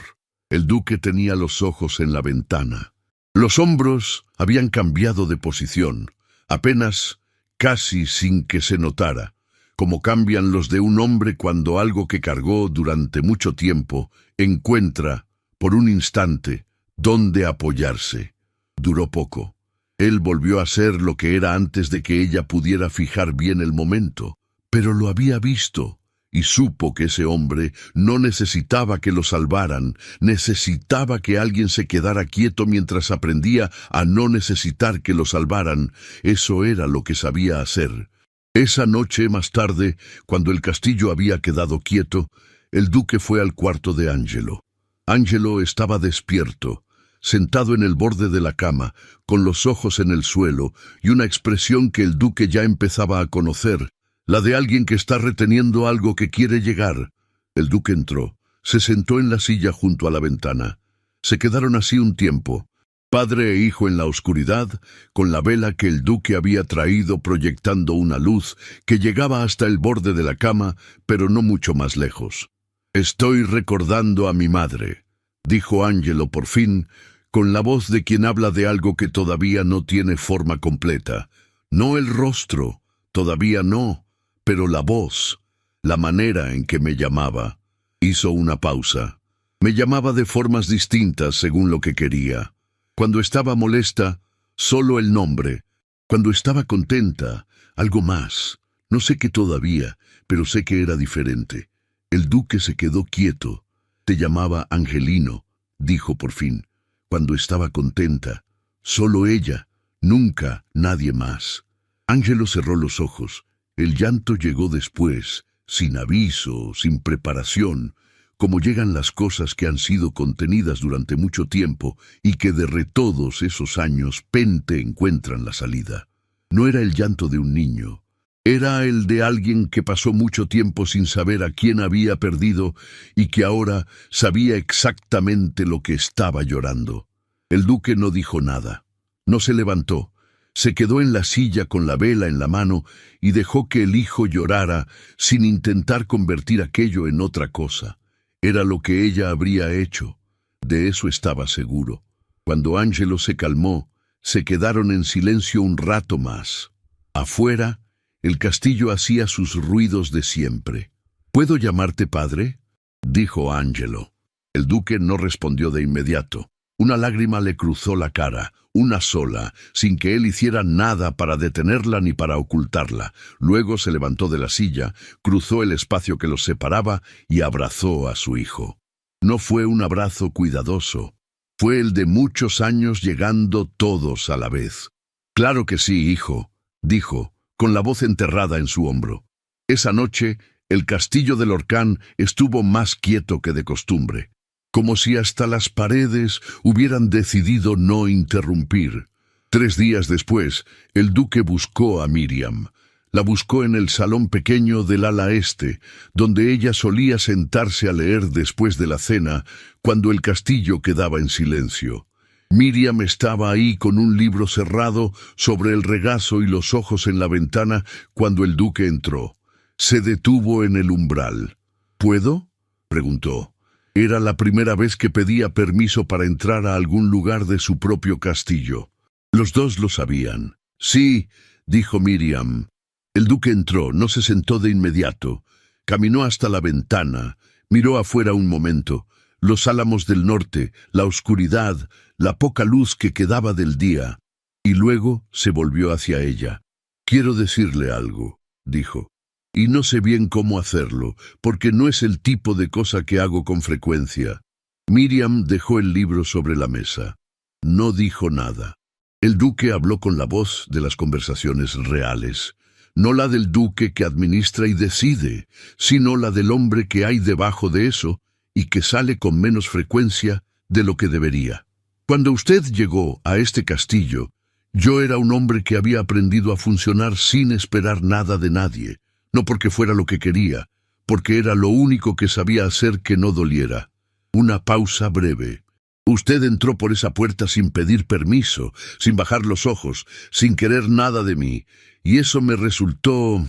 El duque tenía los ojos en la ventana. Los hombros habían cambiado de posición, apenas, casi sin que se notara, como cambian los de un hombre cuando algo que cargó durante mucho tiempo encuentra, por un instante, dónde apoyarse. Duró poco. Él volvió a ser lo que era antes de que ella pudiera fijar bien el momento, pero lo había visto y supo que ese hombre no necesitaba que lo salvaran, necesitaba que alguien se quedara quieto mientras aprendía a no necesitar que lo salvaran. Eso era lo que sabía hacer. Esa noche más tarde, cuando el castillo había quedado quieto, el duque fue al cuarto de Angelo. Angelo estaba despierto, sentado en el borde de la cama, con los ojos en el suelo y una expresión que el duque ya empezaba a conocer, la de alguien que está reteniendo algo que quiere llegar. El duque entró, se sentó en la silla junto a la ventana. Se quedaron así un tiempo, padre e hijo en la oscuridad, con la vela que el duque había traído proyectando una luz que llegaba hasta el borde de la cama, pero no mucho más lejos. «Estoy recordando a mi madre», dijo Angelo por fin, con la voz de quien habla de algo que todavía no tiene forma completa. No el rostro, todavía no, pero la voz, la manera en que me llamaba. Hizo una pausa. Me llamaba de formas distintas según lo que quería. Cuando estaba molesta, solo el nombre. Cuando estaba contenta, algo más. No sé qué todavía, pero sé que era diferente. El duque se quedó quieto. «Te llamaba Angelino», dijo por fin. «Cuando estaba contenta. Solo ella, nunca nadie más». Angelo cerró los ojos. El llanto llegó después, sin aviso, sin preparación, como llegan las cosas que han sido contenidas durante mucho tiempo y que de todos esos años pente encuentran la salida. No era el llanto de un niño. Era el de alguien que pasó mucho tiempo sin saber a quién había perdido y que ahora sabía exactamente lo que estaba llorando. El duque no dijo nada. No se levantó. Se quedó en la silla con la vela en la mano y dejó que el hijo llorara sin intentar convertir aquello en otra cosa. Era lo que ella habría hecho. De eso estaba seguro. Cuando Angelo se calmó, se quedaron en silencio un rato más. Afuera, el castillo hacía sus ruidos de siempre. ¿Puedo llamarte padre?, dijo Angelo. El duque no respondió de inmediato. Una lágrima le cruzó la cara, una sola, sin que él hiciera nada para detenerla ni para ocultarla. Luego se levantó de la silla, cruzó el espacio que los separaba y abrazó a su hijo. No fue un abrazo cuidadoso. Fue el de muchos años llegando todos a la vez. «Claro que sí, hijo», dijo, con la voz enterrada en su hombro. Esa noche, el castillo de Lorcan estuvo más quieto que de costumbre, como si hasta las paredes hubieran decidido no interrumpir. 3 días después, el duque buscó a Miriam. La buscó en el salón pequeño del ala este, donde ella solía sentarse a leer después de la cena, cuando el castillo quedaba en silencio. Miriam estaba ahí con un libro cerrado sobre el regazo y los ojos en la ventana cuando el duque entró. Se detuvo en el umbral. «¿Puedo?», preguntó. Era la primera vez que pedía permiso para entrar a algún lugar de su propio castillo. Los dos lo sabían. «Sí», dijo Miriam. El duque entró, no se sentó de inmediato. Caminó hasta la ventana, miró afuera un momento. Los álamos del norte, la oscuridad, la poca luz que quedaba del día, y luego se volvió hacia ella. «Quiero decirle algo», dijo, «y no sé bien cómo hacerlo, porque no es el tipo de cosa que hago con frecuencia». Miriam dejó el libro sobre la mesa. No dijo nada. El duque habló con la voz de las conversaciones reales, no la del duque que administra y decide, sino la del hombre que hay debajo de eso, y que sale con menos frecuencia de lo que debería. Cuando usted llegó a este castillo, yo era un hombre que había aprendido a funcionar sin esperar nada de nadie, no porque fuera lo que quería, porque era lo único que sabía hacer que no doliera. Una pausa breve. Usted entró por esa puerta sin pedir permiso, sin bajar los ojos, sin querer nada de mí, y eso me resultó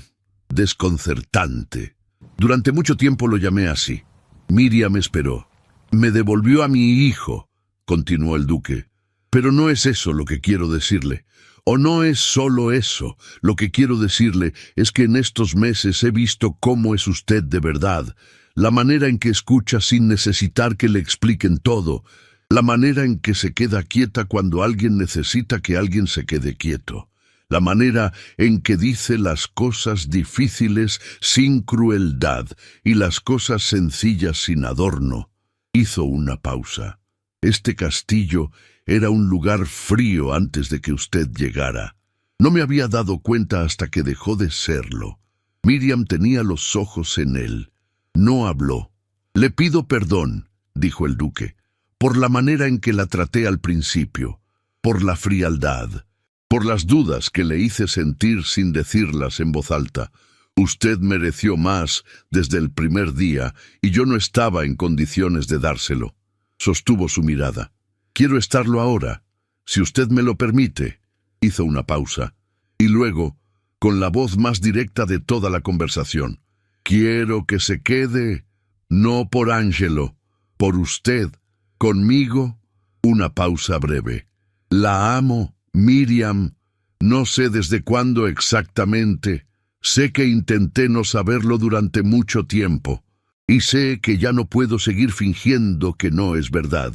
desconcertante. Durante mucho tiempo lo llamé así. Miriam esperó. «Me devolvió a mi hijo», continuó el duque. «Pero no es eso lo que quiero decirle. O no es solo eso. Lo que quiero decirle es que en estos meses he visto cómo es usted de verdad. La manera en que escucha sin necesitar que le expliquen todo. La manera en que se queda quieta cuando alguien necesita que alguien se quede quieto. La manera en que dice las cosas difíciles sin crueldad y las cosas sencillas sin adorno». Hizo una pausa. Este castillo era un lugar frío antes de que usted llegara. No me había dado cuenta hasta que dejó de serlo. Miriam tenía los ojos en él. No habló. «Le pido perdón», dijo el duque, «por la manera en que la traté al principio, por la frialdad, por las dudas que le hice sentir sin decirlas en voz alta. Usted mereció más desde el primer día y yo no estaba en condiciones de dárselo». Sostuvo su mirada. «Quiero estarlo ahora, si usted me lo permite». Hizo una pausa. Y luego, con la voz más directa de toda la conversación, «Quiero que se quede, no por Angelo, por usted, conmigo». Una pausa breve. «La amo, Miriam. No sé desde cuándo exactamente. Sé que intenté no saberlo durante mucho tiempo. Y sé que ya no puedo seguir fingiendo que no es verdad».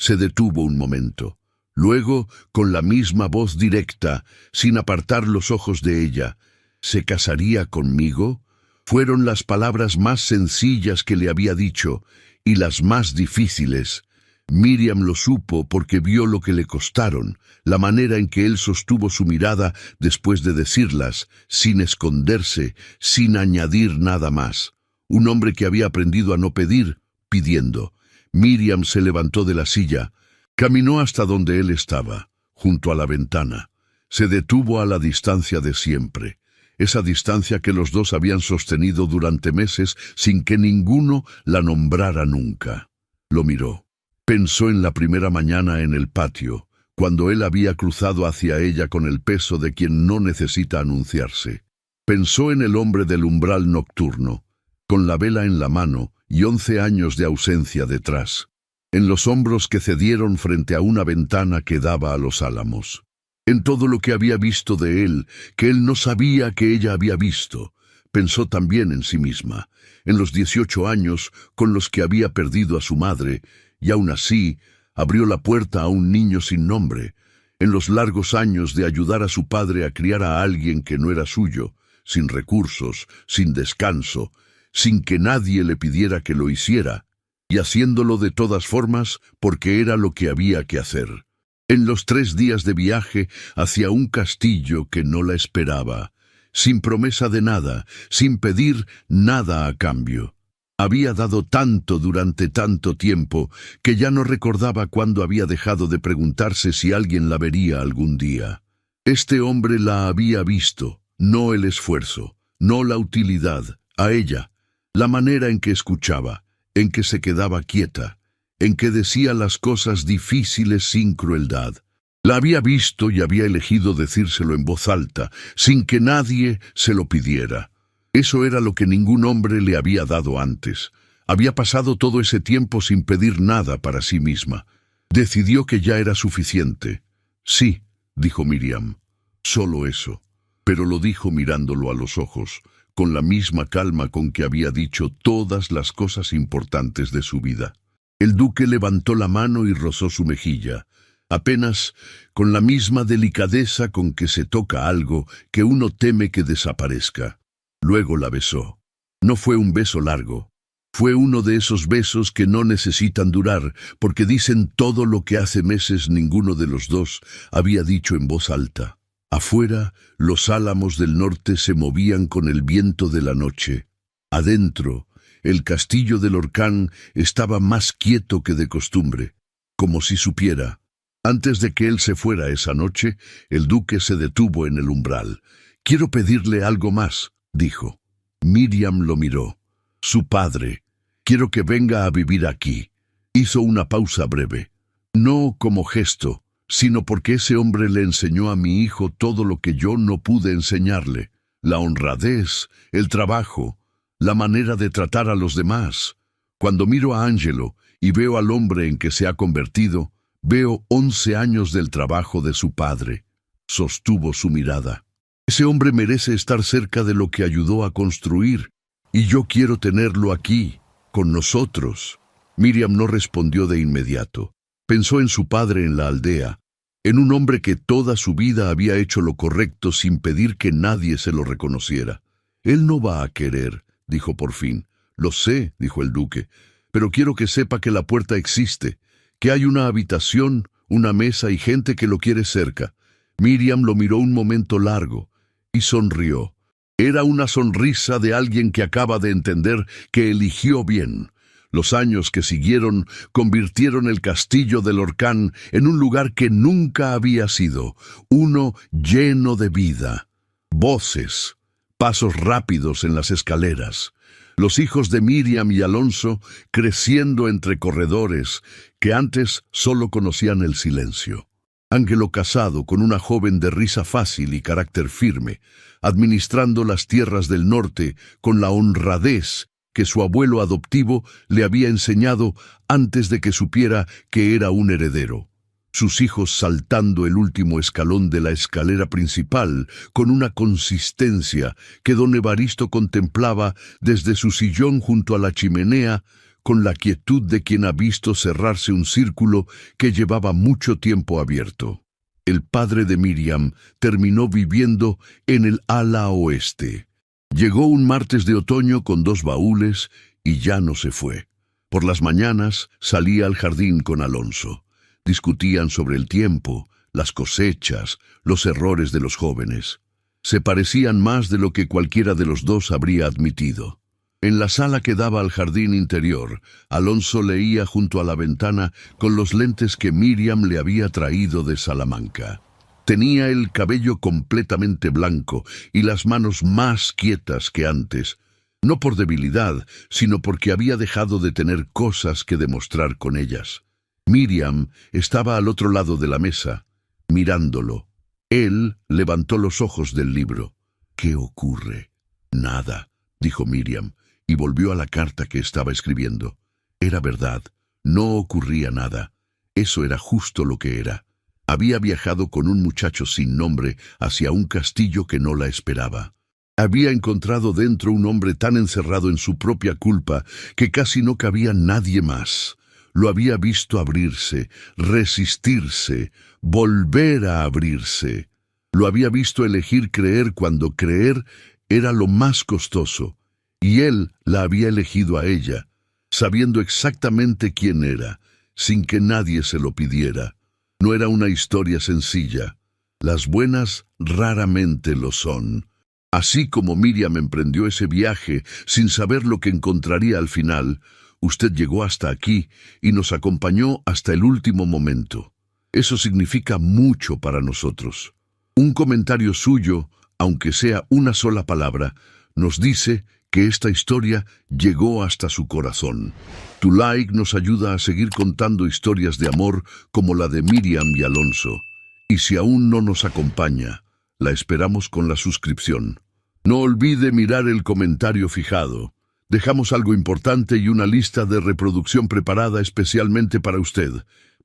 Se detuvo un momento. Luego, con la misma voz directa, sin apartar los ojos de ella, «¿Se casaría conmigo?». Fueron las palabras más sencillas que le había dicho, y las más difíciles. Miriam lo supo porque vio lo que le costaron, la manera en que él sostuvo su mirada después de decirlas, sin esconderse, sin añadir nada más. Un hombre que había aprendido a no pedir, pidiendo. Miriam se levantó de la silla, caminó hasta donde él estaba, junto a la ventana. Se detuvo a la distancia de siempre, esa distancia que los dos habían sostenido durante meses sin que ninguno la nombrara nunca. Lo miró. Pensó en la primera mañana en el patio, cuando él había cruzado hacia ella con el peso de quien no necesita anunciarse. Pensó en el hombre del umbral nocturno, con la vela en la mano y 11 años de ausencia detrás, en los hombros que cedieron frente a una ventana que daba a los álamos, en todo lo que había visto de él, que él no sabía que ella había visto. Pensó también en sí misma, en los 18 años con los que había perdido a su madre, y aún así abrió la puerta a un niño sin nombre, en los largos años de ayudar a su padre a criar a alguien que no era suyo, sin recursos, sin descanso, sin que nadie le pidiera que lo hiciera, y haciéndolo de todas formas porque era lo que había que hacer. En los 3 días de viaje hacia un castillo que no la esperaba, sin promesa de nada, sin pedir nada a cambio. Había dado tanto durante tanto tiempo que ya no recordaba cuándo había dejado de preguntarse si alguien la vería algún día. Este hombre la había visto, no el esfuerzo, no la utilidad, a ella, la manera en que escuchaba, en que se quedaba quieta, en que decía las cosas difíciles sin crueldad. La había visto y había elegido decírselo en voz alta, sin que nadie se lo pidiera. Eso era lo que ningún hombre le había dado antes. Había pasado todo ese tiempo sin pedir nada para sí misma. Decidió que ya era suficiente. Sí, dijo Miriam, solo eso. Pero lo dijo mirándolo a los ojos, con la misma calma con que había dicho todas las cosas importantes de su vida. El duque levantó la mano y rozó su mejilla, apenas con la misma delicadeza con que se toca algo que uno teme que desaparezca. Luego la besó. No fue un beso largo. Fue uno de esos besos que no necesitan durar, porque dicen todo lo que hace meses ninguno de los dos había dicho en voz alta. Afuera, los álamos del norte se movían con el viento de la noche. Adentro, el castillo del Horcán estaba más quieto que de costumbre, como si supiera. Antes de que él se fuera esa noche, el duque se detuvo en el umbral. «Quiero pedirle algo más», dijo. Miriam lo miró. «Su padre. Quiero que venga a vivir aquí». Hizo una pausa breve. «No como gesto, sino porque ese hombre le enseñó a mi hijo todo lo que yo no pude enseñarle. La honradez, el trabajo, la manera de tratar a los demás. Cuando miro a Angelo y veo al hombre en que se ha convertido, veo 11 años del trabajo de su padre». Sostuvo su mirada. «Ese hombre merece estar cerca de lo que ayudó a construir, y yo quiero tenerlo aquí, con nosotros». Miriam no respondió de inmediato. Pensó en su padre en la aldea, en un hombre que toda su vida había hecho lo correcto sin pedir que nadie se lo reconociera. «Él no va a querer», dijo por fin. «Lo sé», dijo el duque, «pero quiero que sepa que la puerta existe, que hay una habitación, una mesa y gente que lo quiere cerca». Miriam lo miró un momento largo y sonrió. Era una sonrisa de alguien que acaba de entender que eligió bien. Los años que siguieron convirtieron el castillo del Horcán en un lugar que nunca había sido, uno lleno de vida. Voces, pasos rápidos en las escaleras. Los hijos de Miriam y Alonso creciendo entre corredores que antes solo conocían el silencio. Ángelo casado con una joven de risa fácil y carácter firme, administrando las tierras del norte con la honradez que su abuelo adoptivo le había enseñado antes de que supiera que era un heredero. Sus hijos saltando el último escalón de la escalera principal con una consistencia que don Evaristo contemplaba desde su sillón junto a la chimenea con la quietud de quien ha visto cerrarse un círculo que llevaba mucho tiempo abierto. El padre de Miriam terminó viviendo en el ala oeste. Llegó un martes de otoño con 2 baúles y ya no se fue. Por las mañanas salía al jardín con Alonso. Discutían sobre el tiempo, las cosechas, los errores de los jóvenes. Se parecían más de lo que cualquiera de los dos habría admitido. En la sala que daba al jardín interior, Alonso leía junto a la ventana con los lentes que Miriam le había traído de Salamanca. Tenía el cabello completamente blanco y las manos más quietas que antes, no por debilidad, sino porque había dejado de tener cosas que demostrar con ellas. Miriam estaba al otro lado de la mesa, mirándolo. Él levantó los ojos del libro. «¿Qué ocurre?» «Nada», dijo Miriam, y volvió a la carta que estaba escribiendo. Era verdad, no ocurría nada. Eso era justo lo que era. Había viajado con un muchacho sin nombre hacia un castillo que no la esperaba. Había encontrado dentro un hombre tan encerrado en su propia culpa que casi no cabía nadie más. Lo había visto abrirse, resistirse, volver a abrirse. Lo había visto elegir creer cuando creer era lo más costoso. Y él la había elegido a ella, sabiendo exactamente quién era, sin que nadie se lo pidiera. No era una historia sencilla. Las buenas raramente lo son. Así como Miriam emprendió ese viaje sin saber lo que encontraría al final, usted llegó hasta aquí y nos acompañó hasta el último momento. Eso significa mucho para nosotros. Un comentario suyo, aunque sea una sola palabra, nos dice que esta historia llegó hasta su corazón. Tu like nos ayuda a seguir contando historias de amor como la de Miriam y Alonso. Y si aún no nos acompaña, la esperamos con la suscripción. No olvide mirar el comentario fijado. Dejamos algo importante y una lista de reproducción preparada especialmente para usted.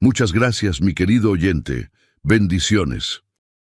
Muchas gracias, mi querido oyente. Bendiciones.